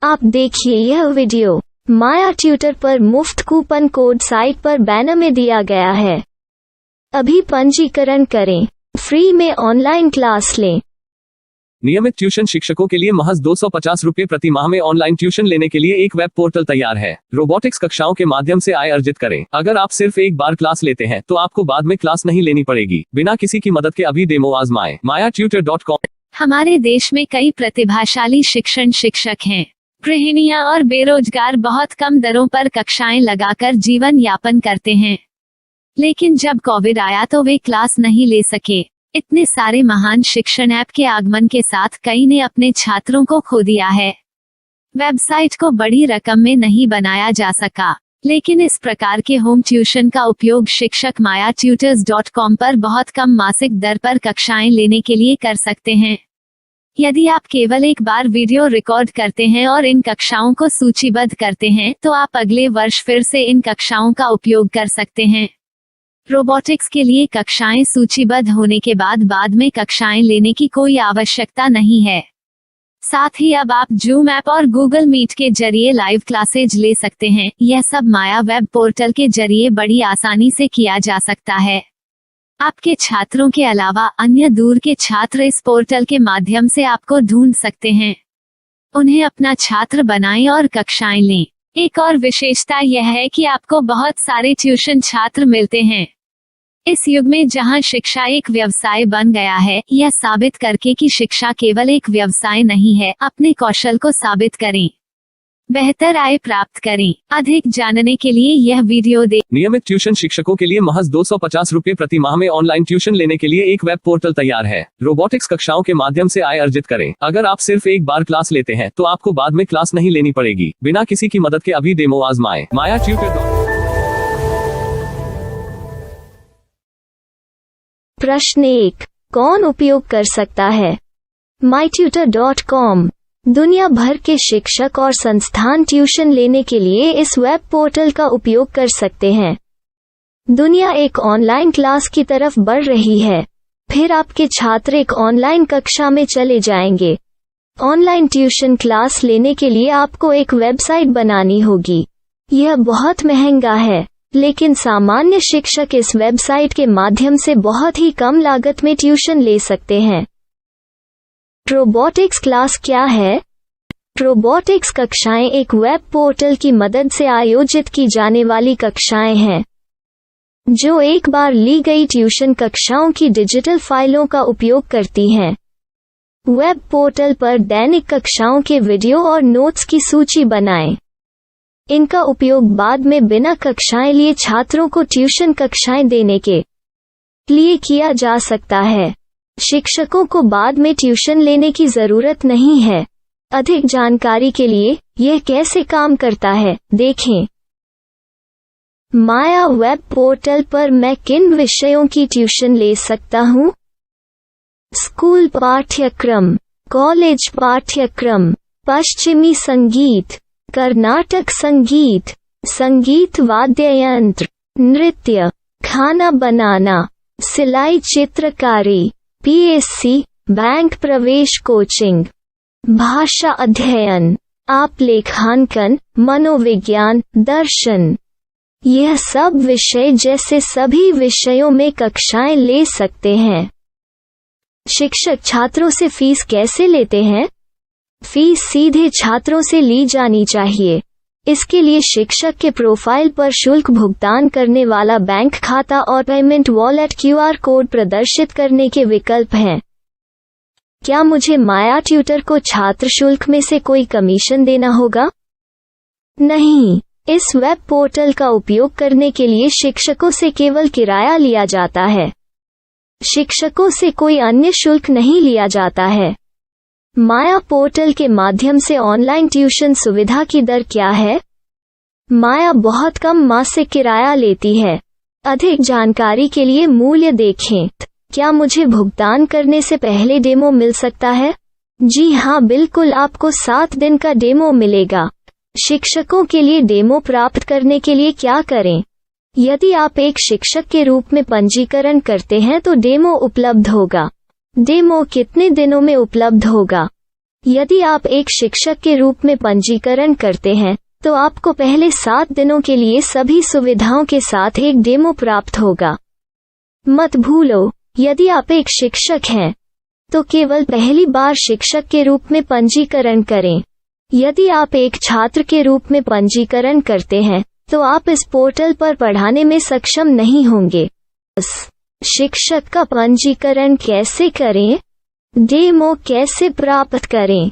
आप देखिए यह वीडियो माया ट्यूटर पर मुफ्त कूपन कोड साइट पर बैनर में दिया गया है। अभी पंजीकरण करें, फ्री में ऑनलाइन क्लास लें। नियमित ट्यूशन शिक्षकों के लिए महज 250 रुपये प्रति माह में ऑनलाइन ट्यूशन लेने के लिए एक वेब पोर्टल तैयार है। रोबोटिक्स कक्षाओं के माध्यम से आय अर्जित करें। अगर आप सिर्फ एक बार क्लास लेते हैं तो आपको बाद में क्लास नहीं लेनी पड़ेगी। बिना किसी की मदद के अभी डेमो आजमाएं। mayatutor.com। हमारे देश में कई प्रतिभाशाली शिक्षक हैं। गृहिणियां और बेरोजगार बहुत कम दरों पर कक्षाएं लगाकर जीवन यापन करते हैं, लेकिन जब कोविड आया तो वे क्लास नहीं ले सके। इतने सारे महान शिक्षण ऐप के आगमन के साथ कई ने अपने छात्रों को खो दिया है। वेबसाइट को बड़ी रकम में नहीं बनाया जा सका, लेकिन इस प्रकार के होम ट्यूशन का उपयोग शिक्षक mayatutors.com पर बहुत कम मासिक दर पर कक्षाएं लेने के लिए कर सकते हैं। यदि आप केवल एक बार वीडियो रिकॉर्ड करते हैं और इन कक्षाओं को सूचीबद्ध करते हैं तो आप अगले वर्ष फिर से इन कक्षाओं का उपयोग कर सकते हैं। रोबोटिक्स के लिए कक्षाएं सूचीबद्ध होने के बाद में कक्षाएं लेने की कोई आवश्यकता नहीं है। साथ ही अब आप जूम ऐप और गूगल मीट के जरिए लाइव क्लासेज ले सकते हैं। यह सब माया वेब पोर्टल के जरिए बड़ी आसानी से किया जा सकता है। आपके छात्रों के अलावा अन्य दूर के छात्र इस पोर्टल के माध्यम से आपको ढूंढ सकते हैं। उन्हें अपना छात्र बनाएं और कक्षाएं लें। एक और विशेषता यह है कि आपको बहुत सारे ट्यूशन छात्र मिलते हैं। इस युग में जहां शिक्षा एक व्यवसाय बन गया है, यह साबित करके कि शिक्षा केवल एक व्यवसाय नहीं है, अपने कौशल को साबित करें, बेहतर आय प्राप्त करें। अधिक जानने के लिए यह वीडियो देखें। नियमित ट्यूशन शिक्षकों के लिए महज 250 रुपये प्रति माह में ऑनलाइन ट्यूशन लेने के लिए एक वेब पोर्टल तैयार है। रोबोटिक्स कक्षाओं के माध्यम से आय अर्जित करें। अगर आप सिर्फ एक बार क्लास लेते हैं तो आपको बाद में क्लास नहीं लेनी पड़ेगी। बिना किसी की मदद के अभी डेमो आजमाएं। mayatutor.com। प्रश्न 1, कौन उपयोग कर सकता है? mytutor.com दुनिया भर के शिक्षक और संस्थान ट्यूशन लेने के लिए इस वेब पोर्टल का उपयोग कर सकते हैं। दुनिया एक ऑनलाइन क्लास की तरफ बढ़ रही है। फिर आपके छात्र एक ऑनलाइन कक्षा में चले जाएंगे। ऑनलाइन ट्यूशन क्लास लेने के लिए आपको एक वेबसाइट बनानी होगी। यह बहुत महंगा है, लेकिन सामान्य शिक्षक इस वेबसाइट के माध्यम से बहुत ही कम लागत में ट्यूशन ले सकते हैं। रोबोटिक्स क्लास क्या है? रोबोटिक्स कक्षाएं एक वेब पोर्टल की मदद से आयोजित की जाने वाली कक्षाएं हैं, जो एक बार ली गई ट्यूशन कक्षाओं की डिजिटल फाइलों का उपयोग करती हैं। वेब पोर्टल पर दैनिक कक्षाओं के वीडियो और नोट्स की सूची बनाएं। इनका उपयोग बाद में बिना कक्षाएं लिए छात्रों को ट्यूशन कक्षाएं देने के लिए किया जा सकता है। शिक्षकों को बाद में ट्यूशन लेने की जरूरत नहीं है। अधिक जानकारी के लिए यह कैसे काम करता है, देखें। माया वेब पोर्टल पर मैं किन विषयों की ट्यूशन ले सकता हूँ? स्कूल पाठ्यक्रम, कॉलेज पाठ्यक्रम, पश्चिमी संगीत, कर्नाटक संगीत, संगीत वाद्य यंत्र, नृत्य, खाना बनाना, सिलाई चित्रकारी, पीएससी, बैंक प्रवेश कोचिंग, भाषा अध्ययन, आप लेखांकन, मनोविज्ञान, दर्शन। यह सब विषय जैसे सभी विषयों में कक्षाएं ले सकते हैं। शिक्षक छात्रों से फीस कैसे लेते हैं? फीस सीधे छात्रों से ली जानी चाहिए। इसके लिए शिक्षक के प्रोफाइल पर शुल्क भुगतान करने वाला बैंक खाता और पेमेंट वॉलेट क्यूआर कोड प्रदर्शित करने के विकल्प हैं। क्या मुझे माया ट्यूटर को छात्र शुल्क में से कोई कमीशन देना होगा? नहीं, इस वेब पोर्टल का उपयोग करने के लिए शिक्षकों से केवल किराया लिया जाता है। शिक्षकों से कोई अन्य शुल्क नहीं लिया जाता है। माया पोर्टल के माध्यम से ऑनलाइन ट्यूशन सुविधा की दर क्या है? माया बहुत कम मासिक किराया लेती है। अधिक जानकारी के लिए मूल्य देखें। क्या मुझे भुगतान करने से पहले डेमो मिल सकता है? जी हाँ, बिल्कुल, आपको 7 दिन का डेमो मिलेगा। शिक्षकों के लिए डेमो प्राप्त करने के लिए क्या करें? यदि आप एक शिक्षक के रूप में पंजीकरण करते हैं तो डेमो उपलब्ध होगा। डेमो कितने दिनों में उपलब्ध होगा? यदि आप एक शिक्षक के रूप में पंजीकरण करते हैं तो आपको पहले 7 दिनों के लिए सभी सुविधाओं के साथ एक डेमो प्राप्त होगा। मत भूलो, यदि आप एक शिक्षक हैं तो केवल पहली बार शिक्षक के रूप में पंजीकरण करें। यदि आप एक छात्र के रूप में पंजीकरण करते हैं तो आप इस पोर्टल पर पढ़ाने में सक्षम नहीं होंगे। शिक्षक का पंजीकरण कैसे करें? डेमो कैसे प्राप्त करें?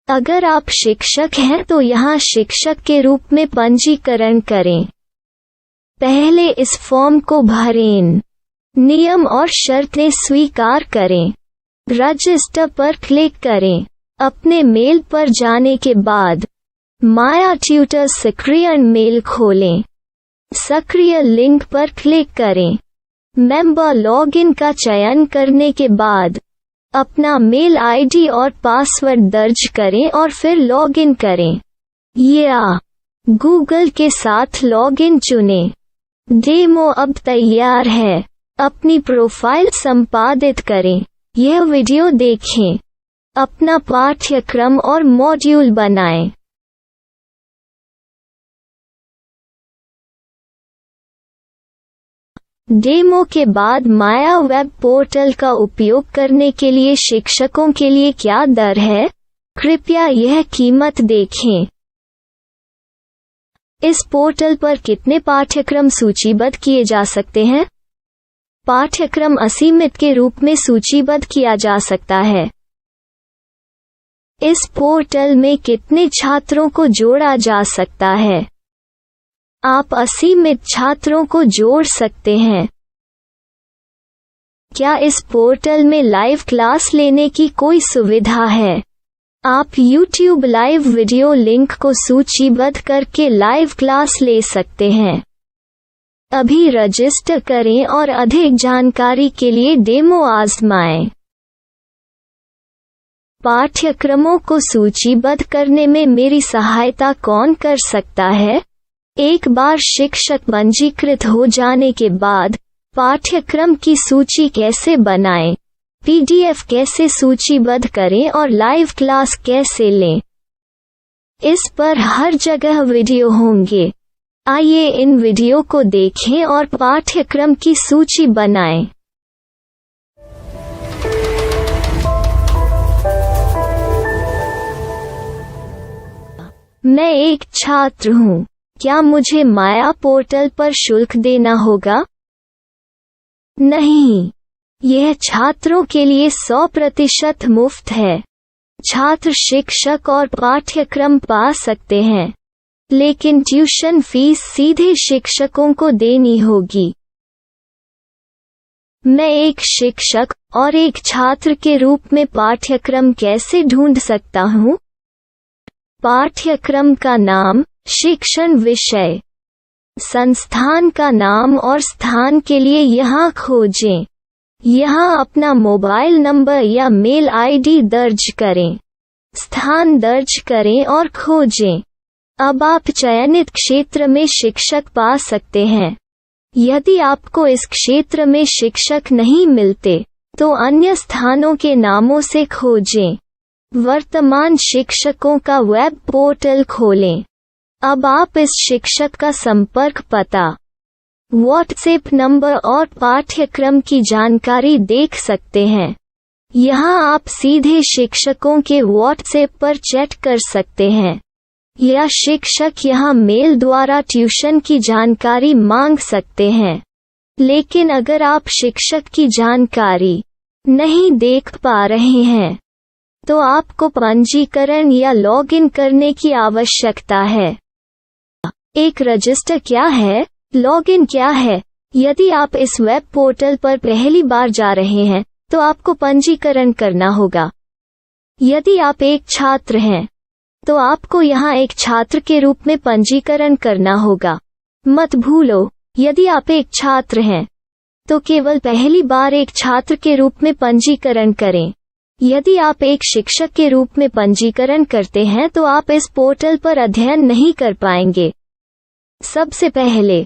अगर आप शिक्षक हैं तो यहाँ शिक्षक के रूप में पंजीकरण करें। पहले इस फॉर्म को भरें। नियम और शर्तें स्वीकार करें। रजिस्टर पर क्लिक करें। अपने मेल पर जाने के बाद माया ट्यूटर सक्रिय मेल खोलें। सक्रिय लिंक पर क्लिक करें। मेंबर लॉगिन का चयन करने के बाद अपना मेल आईडी और पासवर्ड दर्ज करें और फिर लॉगिन करें या गूगल के साथ लॉगिन चुनें। डेमो अब तैयार है। अपनी प्रोफाइल संपादित करें। यह वीडियो देखें। अपना पाठ्यक्रम और मॉड्यूल बनाएं। डेमो के बाद माया वेब पोर्टल का उपयोग करने के लिए शिक्षकों के लिए क्या दर है? कृपया यह कीमत देखें। इस पोर्टल पर कितने पाठ्यक्रम सूचीबद्ध किए जा सकते हैं? पाठ्यक्रम असीमित के रूप में सूचीबद्ध किया जा सकता है। इस पोर्टल में कितने छात्रों को जोड़ा जा सकता है? आप असीमित छात्रों को जोड़ सकते हैं। क्या इस पोर्टल में लाइव क्लास लेने की कोई सुविधा है? आप YouTube लाइव वीडियो लिंक को सूचीबद्ध करके लाइव क्लास ले सकते हैं। अभी रजिस्टर करें और अधिक जानकारी के लिए डेमो आजमाएं। पाठ्यक्रमों को सूचीबद्ध करने में मेरी सहायता कौन कर सकता है? एक बार शिक्षक पंजीकृत हो जाने के बाद पाठ्यक्रम की सूची कैसे बनाएं, PDF कैसे सूचीबद्ध करें और लाइव क्लास कैसे लें, इस पर हर जगह वीडियो होंगे। आइए इन वीडियो को देखें और पाठ्यक्रम की सूची बनाएं। मैं एक छात्र हूँ। क्या मुझे माया पोर्टल पर शुल्क देना होगा? नहीं, यह छात्रों के लिए 100% मुफ्त है। छात्र शिक्षक और पाठ्यक्रम पा सकते हैं, लेकिन ट्यूशन फीस सीधे शिक्षकों को देनी होगी। मैं एक शिक्षक और एक छात्र के रूप में पाठ्यक्रम कैसे ढूंढ सकता हूँ? पाठ्यक्रम का नाम, शिक्षण विषय, संस्थान का नाम और स्थान के लिए यहाँ खोजें। यहाँ अपना मोबाइल नंबर या मेल आईडी दर्ज करें। स्थान दर्ज करें और खोजें। अब आप चयनित क्षेत्र में शिक्षक पा सकते हैं। यदि आपको इस क्षेत्र में शिक्षक नहीं मिलते तो अन्य स्थानों के नामों से खोजें। वर्तमान शिक्षकों का वेब पोर्टल खोलें। अब आप इस शिक्षक का संपर्क पता, व्हाट्सएप नंबर और पाठ्यक्रम की जानकारी देख सकते हैं। यहाँ आप सीधे शिक्षकों के व्हाट्सएप पर चैट कर सकते हैं या शिक्षक यहाँ मेल द्वारा ट्यूशन की जानकारी मांग सकते हैं। लेकिन अगर आप शिक्षक की जानकारी नहीं देख पा रहे हैं तो आपको पंजीकरण या लॉगिन करने की आवश्यकता है। एक रजिस्टर क्या है? लॉगिन क्या है? यदि आप इस वेब पोर्टल पर पहली बार जा रहे हैं तो आपको पंजीकरण करना होगा। यदि आप एक छात्र हैं तो आपको यहाँ एक छात्र के रूप में पंजीकरण करना होगा। मत भूलो, यदि आप एक छात्र हैं तो केवल पहली बार एक छात्र के रूप में पंजीकरण करें। यदि आप एक शिक्षक के रूप में पंजीकरण करते हैं तो आप इस पोर्टल पर अध्ययन नहीं कर पाएंगे। सबसे पहले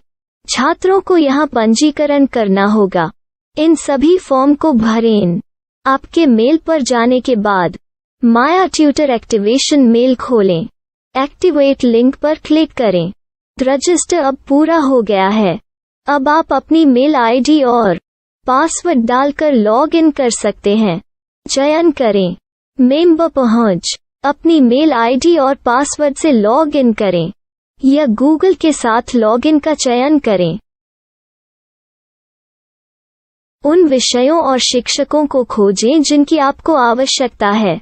छात्रों को यहाँ पंजीकरण करना होगा। इन सभी फॉर्म को भरें। आपके मेल पर जाने के बाद माया ट्यूटर एक्टिवेशन मेल खोलें। एक्टिवेट लिंक पर क्लिक करें। रजिस्टर अब पूरा हो गया है। अब आप अपनी मेल आईडी और पासवर्ड डालकर लॉग इन कर सकते हैं। चयन करें मेंबर पहुंच। अपनी मेल आईडी और पासवर्ड से लॉग इन करें या गूगल के साथ लॉग इन का चयन करें। उन विषयों और शिक्षकों को खोजें जिनकी आपको आवश्यकता है।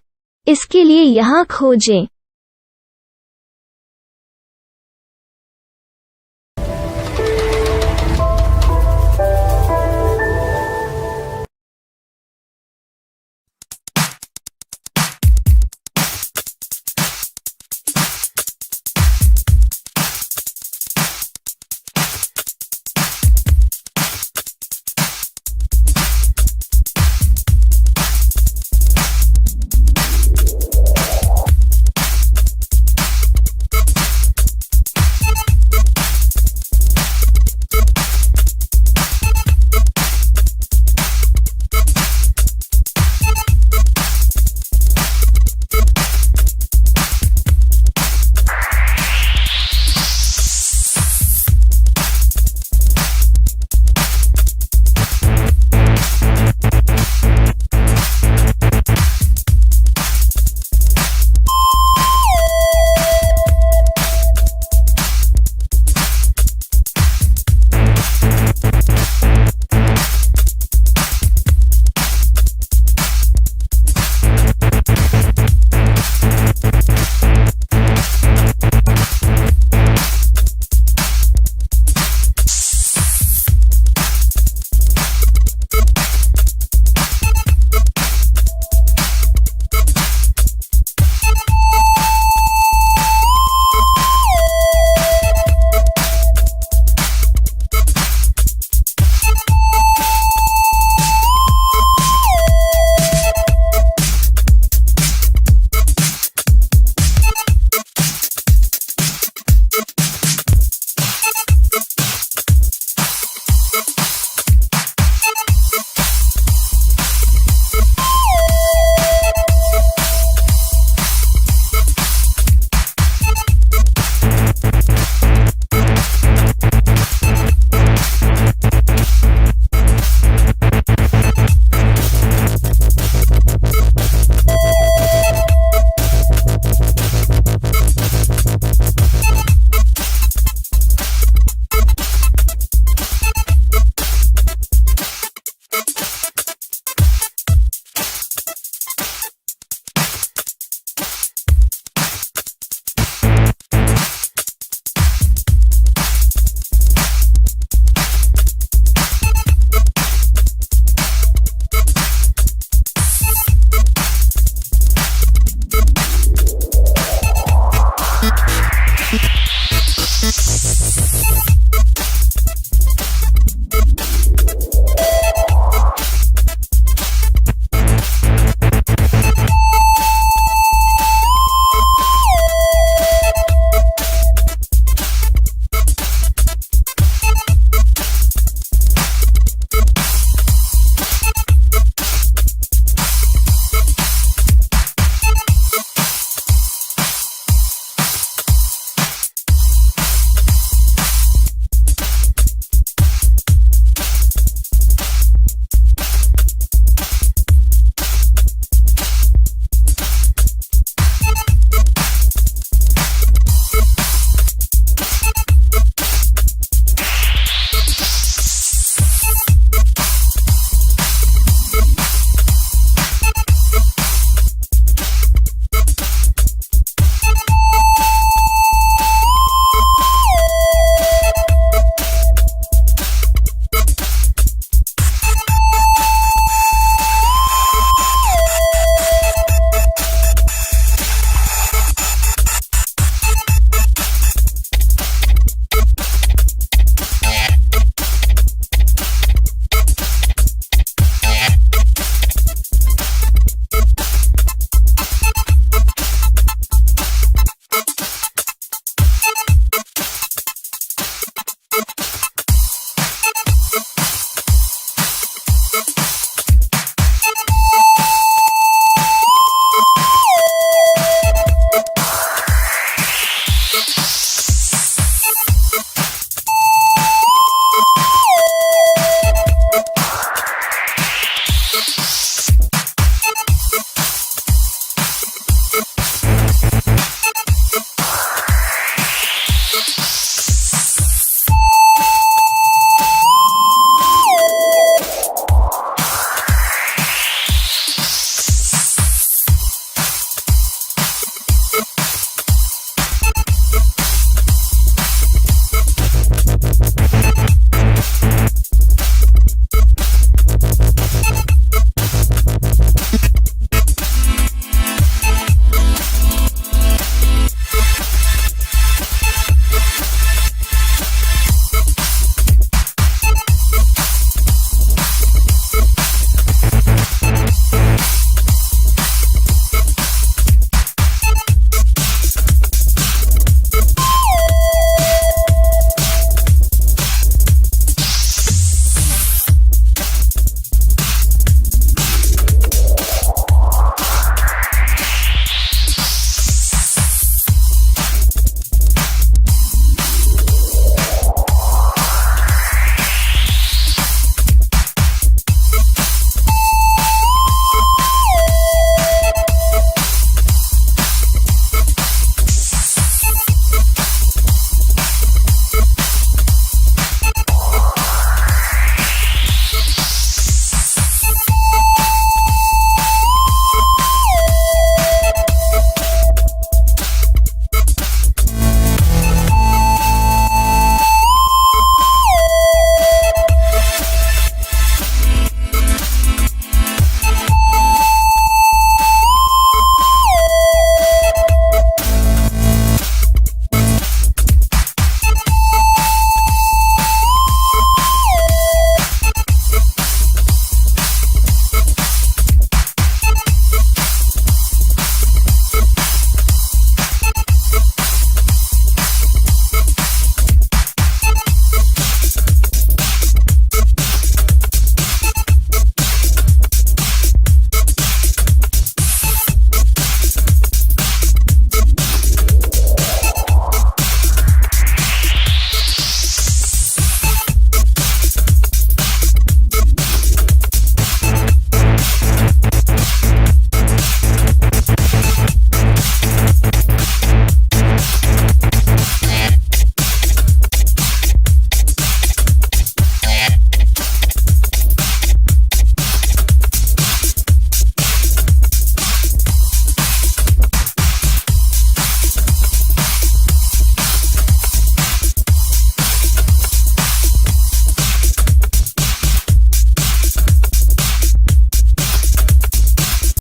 इसके लिए यहाँ खोजें।